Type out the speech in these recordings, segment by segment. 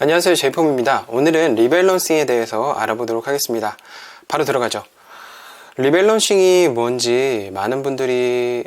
안녕하세요, 제이폼입니다. 오늘은 리밸런싱에 대해서 알아보도록 하겠습니다. 바로 들어가죠. 리밸런싱이 뭔지 많은 분들이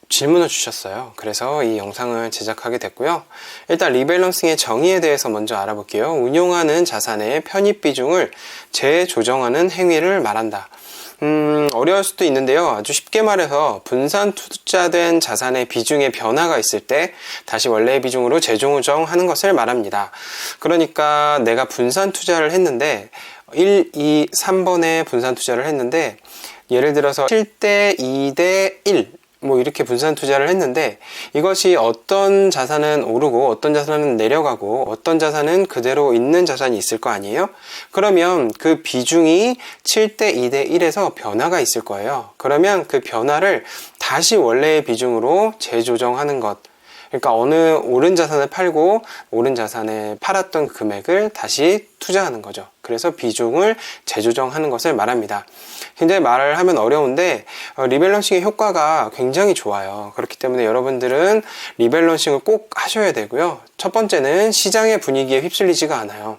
질문을 주셨어요. 그래서 이 영상을 제작하게 됐고요. 일단 리밸런싱의 정의에 대해서 먼저 알아볼게요. 운용하는 자산의 편입 비중을 재조정하는 행위를 말한다. 어려울 수도 있는데요. 아주 쉽게 말해서 분산 투자된 자산의 비중의 변화가 있을 때 다시 원래의 비중으로 재조정하는 것을 말합니다. 그러니까 내가 분산 투자를 했는데 1, 2, 3번에 분산 투자를 했는데 예를 들어서 7대 2대 1 이렇게 분산 투자를 했는데 이것이 어떤 자산은 오르고 어떤 자산은 내려가고 어떤 자산은 그대로 있는 자산이 있을 거 아니에요? 그러면 그 비중이 7대 2대 1에서 변화가 있을 거예요. 그러면 그 변화를 다시 원래의 비중으로 재조정하는 것. 그러니까 어느 오른 자산을 팔고 오른 자산에 팔았던 금액을 다시 투자하는 거죠. 그래서 비중을 재조정하는 것을 말합니다. 굉장히 말을 하면 어려운데 리밸런싱의 효과가 굉장히 좋아요. 그렇기 때문에 여러분들은 리밸런싱을 꼭 하셔야 되고요. 첫 번째는 시장의 분위기에 휩쓸리지가 않아요.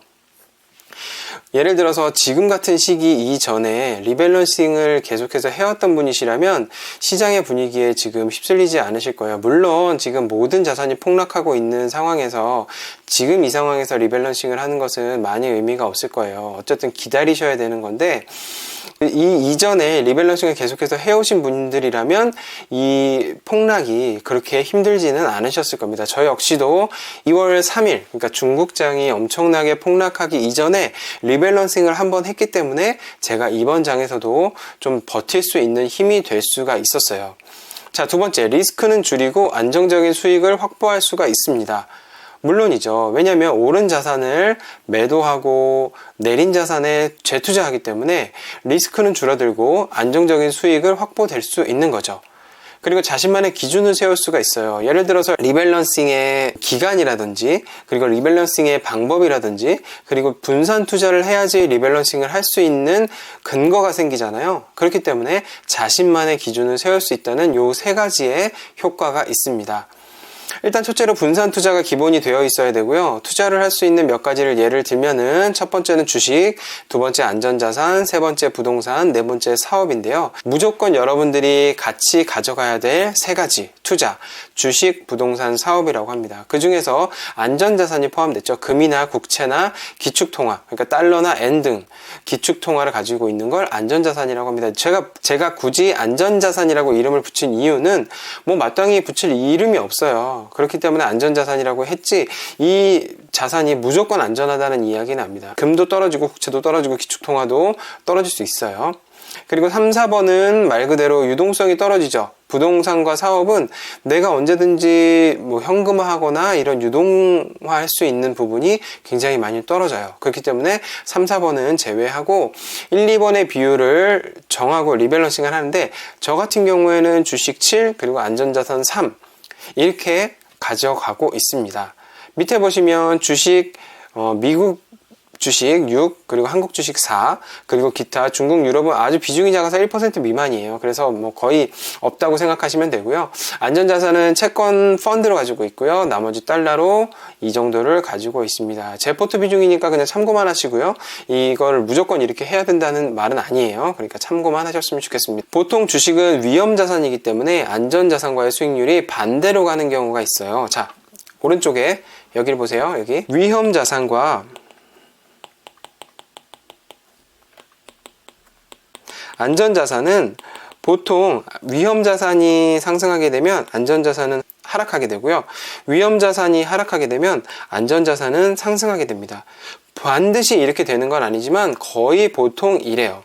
예를 들어서 지금 같은 시기 이전에 리밸런싱을 계속해서 해왔던 분이시라면 시장의 분위기에 지금 휩쓸리지 않으실 거예요. 물론 지금 모든 자산이 폭락하고 있는 상황에서 지금 이 상황에서 리밸런싱을 하는 것은 많이 의미가 없을 거예요. 어쨌든 기다리셔야 되는 건데 이 이전에 리밸런싱을 계속해서 해오신 분들이라면 이 폭락이 그렇게 힘들지는 않으셨을 겁니다. 저 역시도 2월 3일 그러니까 중국장이 엄청나게 폭락하기 이전에 리밸런싱을 한번 했기 때문에 제가 이번 장에서도 좀 버틸 수 있는 힘이 될 수가 있었어요. 자, 두 번째, 리스크는 줄이고 안정적인 수익을 확보할 수가 있습니다. 물론이죠. 왜냐하면 오른 자산을 매도하고 내린 자산에 재투자하기 때문에 리스크는 줄어들고 안정적인 수익을 확보될 수 있는 거죠. 그리고 자신만의 기준을 세울 수가 있어요. 예를 들어서 리밸런싱의 기간이라든지 그리고 리밸런싱의 방법이라든지 그리고 분산 투자를 해야지 리밸런싱을 할 수 있는 근거가 생기잖아요. 그렇기 때문에 자신만의 기준을 세울 수 있다는 요 세 가지의 효과가 있습니다. 일단 첫째로 분산 투자가 기본이 되어 있어야 되고요. 투자를 할 수 있는 몇 가지를 예를 들면은 첫 번째는 주식, 두 번째 안전자산, 세 번째 부동산, 네 번째 사업인데요. 무조건 여러분들이 같이 가져가야 될 세 가지 투자, 주식, 부동산, 사업이라고 합니다. 그 중에서 안전자산이 포함됐죠. 금이나 국채나 기축통화, 그러니까 달러나 엔 등 기축통화를 가지고 있는 걸 안전자산이라고 합니다. 제가 굳이 안전자산이라고 이름을 붙인 이유는 마땅히 붙일 이름이 없어요. 그렇기 때문에 안전자산이라고 했지 이 자산이 무조건 안전하다는 이야기는 아닙니다. 금도 떨어지고 국채도 떨어지고 기축통화도 떨어질 수 있어요. 그리고 3, 4번은 말 그대로 유동성이 떨어지죠. 부동산과 사업은 내가 언제든지 현금화하거나 이런 유동화할 수 있는 부분이 굉장히 많이 떨어져요. 그렇기 때문에 3, 4번은 제외하고 1, 2번의 비율을 정하고 리밸런싱을 하는데 저 같은 경우에는 주식 7 그리고 안전자산 3 이렇게 가져가고 있습니다. 밑에 보시면 주식 미국 주식 6 그리고 한국 주식 4 그리고 기타 중국 유럽은 아주 비중이 작아서 1% 미만이에요. 그래서 거의 없다고 생각하시면 되고요. 안전자산은 채권 펀드로 가지고 있고요. 나머지 달러로 이 정도를 가지고 있습니다. 제 포트 비중이니까 그냥 참고만 하시고요. 이걸 무조건 이렇게 해야 된다는 말은 아니에요. 그러니까 참고만 하셨으면 좋겠습니다. 보통 주식은 위험자산이기 때문에 안전자산과의 수익률이 반대로 가는 경우가 있어요. 자, 오른쪽에 여기를 보세요. 여기 위험자산과 안전자산은 보통 위험자산이 상승하게 되면 안전자산은 하락하게 되고요. 위험자산이 하락하게 되면 안전자산은 상승하게 됩니다. 반드시 이렇게 되는 건 아니지만 거의 보통 이래요.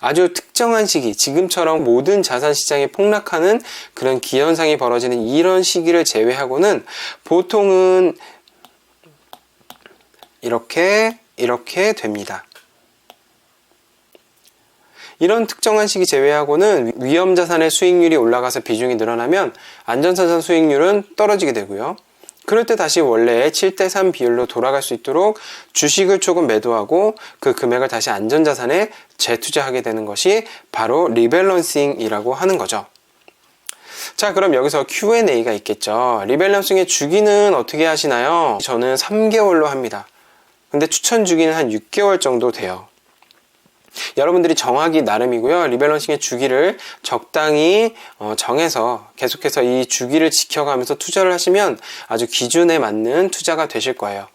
아주 특정한 시기, 지금처럼 모든 자산 시장이 폭락하는 그런 기현상이 벌어지는 이런 시기를 제외하고는 보통은 이렇게 됩니다. 이런 특정한 시기 제외하고는 위험자산의 수익률이 올라가서 비중이 늘어나면 안전자산 수익률은 떨어지게 되고요. 그럴 때 다시 원래의 7대3 비율로 돌아갈 수 있도록 주식을 조금 매도하고 그 금액을 다시 안전자산에 재투자하게 되는 것이 바로 리밸런싱이라고 하는 거죠. 자, 그럼 여기서 Q&A가 있겠죠. 리밸런싱의 주기는 어떻게 하시나요? 저는 3개월로 합니다. 근데 추천 주기는 한 6개월 정도 돼요. 여러분들이 정하기 나름이고요. 리밸런싱의 주기를 적당히 정해서 계속해서 이 주기를 지켜가면서 투자를 하시면 아주 기준에 맞는 투자가 되실 거예요.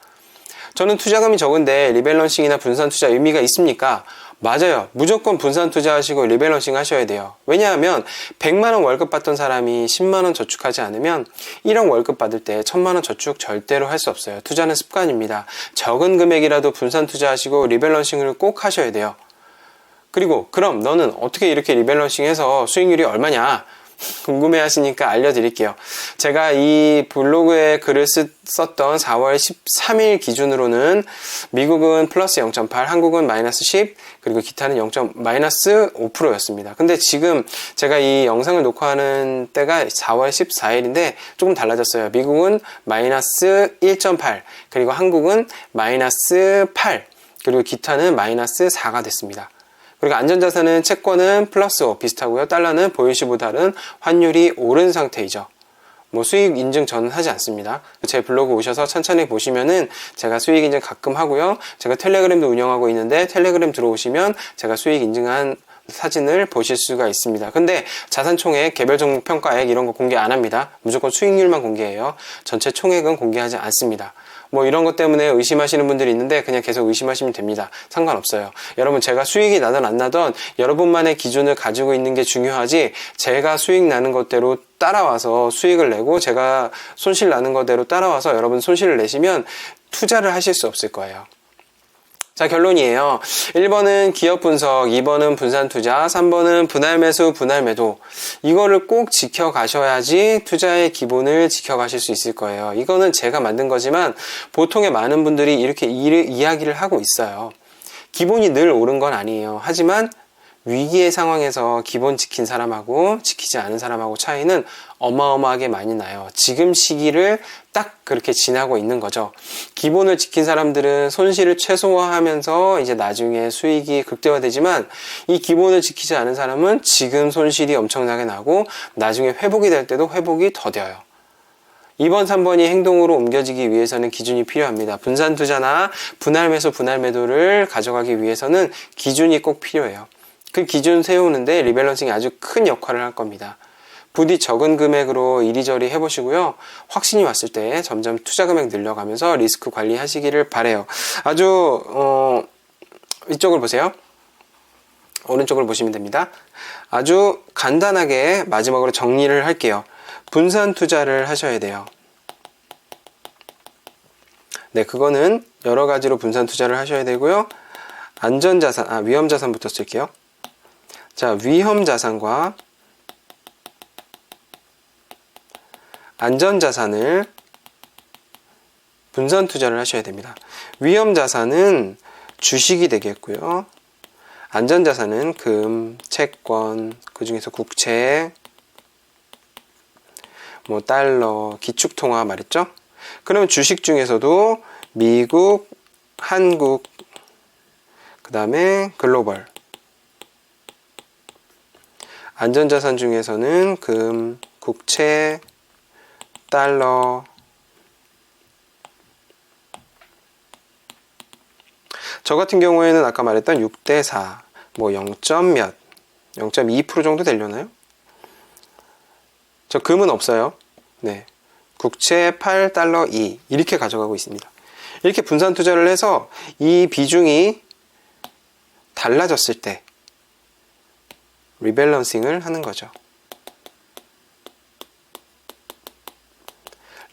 저는 투자금이 적은데 리밸런싱이나 분산 투자 의미가 있습니까? 맞아요. 무조건 분산 투자하시고 리밸런싱 하셔야 돼요. 왜냐하면 100만원 월급 받던 사람이 10만원 저축하지 않으면 1억 월급 받을 때 1000만원 저축 절대로 할 수 없어요. 투자는 습관입니다. 적은 금액이라도 분산 투자하시고 리밸런싱을 꼭 하셔야 돼요. 그리고 그럼 너는 어떻게 이렇게 리밸런싱해서 수익률이 얼마냐? 궁금해 하시니까 알려드릴게요. 제가 이 블로그에 글을 썼던 4월 13일 기준으로는 미국은 플러스 0.8, 한국은 마이너스 10, 그리고 기타는 마이너스 5%였습니다. 근데 지금 제가 이 영상을 녹화하는 때가 4월 14일인데 조금 달라졌어요. 미국은 마이너스 1.8, 그리고 한국은 마이너스 8, 그리고 기타는 마이너스 4가 됐습니다. 그리고 안전자산은 채권은 플러스 5 비슷하고요. 달러는 보유시보다는 환율이 오른 상태이죠. 뭐 수익 인증 저는 하지 않습니다. 제 블로그 오셔서 천천히 보시면은 제가 수익 인증 가끔 하고요. 제가 텔레그램도 운영하고 있는데 텔레그램 들어오시면 제가 수익 인증한 사진을 보실 수가 있습니다. 근데 자산총액, 개별 종목 평가액 이런 거 공개 안 합니다. 무조건 수익률만 공개해요. 전체 총액은 공개하지 않습니다. 뭐 이런 것 때문에 의심하시는 분들이 있는데 그냥 계속 의심하시면 됩니다. 상관없어요. 여러분, 제가 수익이 나든 안 나든 여러분만의 기준을 가지고 있는 게 중요하지, 제가 수익 나는 것대로 따라와서 수익을 내고 제가 손실 나는 것대로 따라와서 여러분 손실을 내시면 투자를 하실 수 없을 거예요. 자, 결론이에요. 1번은 기업 분석, 2번은 분산 투자, 3번은 분할 매수, 분할 매도. 이거를 꼭 지켜가셔야지 투자의 기본을 지켜가실 수 있을 거예요. 이거는 제가 만든 거지만 보통의 많은 분들이 이렇게 이야기를 하고 있어요. 기본이 늘 옳은 건 아니에요. 하지만 위기의 상황에서 기본 지킨 사람하고 지키지 않은 사람하고 차이는 어마어마하게 많이 나요. 지금 시기를 딱 그렇게 지나고 있는 거죠. 기본을 지킨 사람들은 손실을 최소화하면서 이제 나중에 수익이 극대화되지만, 이 기본을 지키지 않은 사람은 지금 손실이 엄청나게 나고 나중에 회복이 될 때도 회복이 더뎌요. 2번, 3번이 행동으로 옮겨지기 위해서는 기준이 필요합니다. 분산 투자나 분할 매수, 분할 매도를 가져가기 위해서는 기준이 꼭 필요해요. 그 기준 세우는데 리밸런싱이 아주 큰 역할을 할 겁니다. 부디 적은 금액으로 이리저리 해보시고요. 확신이 왔을 때 점점 투자 금액 늘려가면서 리스크 관리하시기를 바래요. 아주 이쪽을 보세요. 오른쪽을 보시면 됩니다. 아주 간단하게 마지막으로 정리를 할게요. 분산 투자를 하셔야 돼요. 네, 그거는 여러 가지로 분산 투자를 하셔야 되고요. 안전자산, 위험자산부터 쓸게요. 자, 위험자산과 안전자산을 분산 투자를 하셔야 됩니다. 위험자산은 주식이 되겠고요. 안전자산은 금, 채권, 그 중에서 국채, 뭐 달러, 기축통화 말했죠? 그러면 주식 중에서도 미국, 한국, 그 다음에 글로벌. 안전자산 중에서는 금, 국채, 달러. 저 같은 경우에는 아까 말했던 6대4, 뭐 0몇, 0.2% 정도 되려나요? 저 금은 없어요. 네. 국채 8달러 2 이렇게 가져가고 있습니다. 이렇게 분산 투자를 해서 이 비중이 달라졌을 때 리밸런싱을 하는 거죠.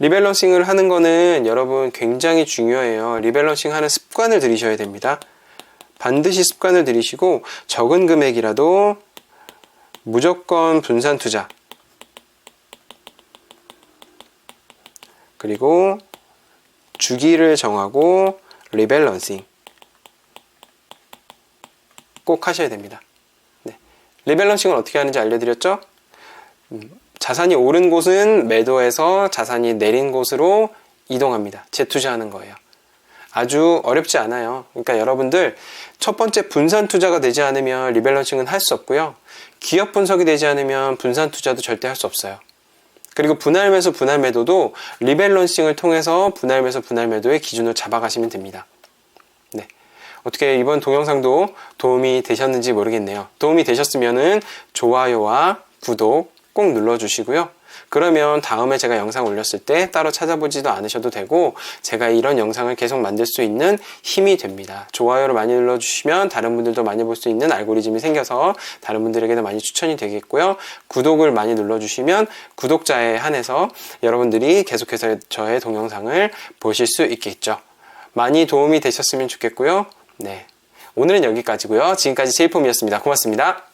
리밸런싱을 하는 거는 여러분 굉장히 중요해요. 리밸런싱 하는 습관을 들이셔야 됩니다. 반드시 습관을 들이시고 적은 금액이라도 무조건 분산 투자, 그리고 주기를 정하고 리밸런싱 꼭 하셔야 됩니다. 네. 리밸런싱을 어떻게 하는지 알려드렸죠? 자산이 오른 곳은 매도해서 자산이 내린 곳으로 이동합니다. 재투자하는 거예요. 아주 어렵지 않아요. 그러니까 여러분들 첫 번째 분산 투자가 되지 않으면 리밸런싱은 할 수 없고요. 기업 분석이 되지 않으면 분산 투자도 절대 할 수 없어요. 그리고 분할 매수, 분할 매도도 리밸런싱을 통해서 분할 매수, 분할 매도의 기준을 잡아가시면 됩니다. 어떻게 이번 동영상도 도움이 되셨는지 모르겠네요. 도움이 되셨으면은 좋아요와 구독 꼭 눌러주시고요. 그러면 다음에 제가 영상 올렸을 때 따로 찾아보지도 않으셔도 되고 제가 이런 영상을 계속 만들 수 있는 힘이 됩니다. 좋아요를 많이 눌러주시면 다른 분들도 많이 볼 수 있는 알고리즘이 생겨서 다른 분들에게도 많이 추천이 되겠고요. 구독을 많이 눌러주시면 구독자에 한해서 여러분들이 계속해서 저의 동영상을 보실 수 있겠죠. 많이 도움이 되셨으면 좋겠고요. 네, 오늘은 여기까지고요. 지금까지 제이폼이었습니다. 고맙습니다.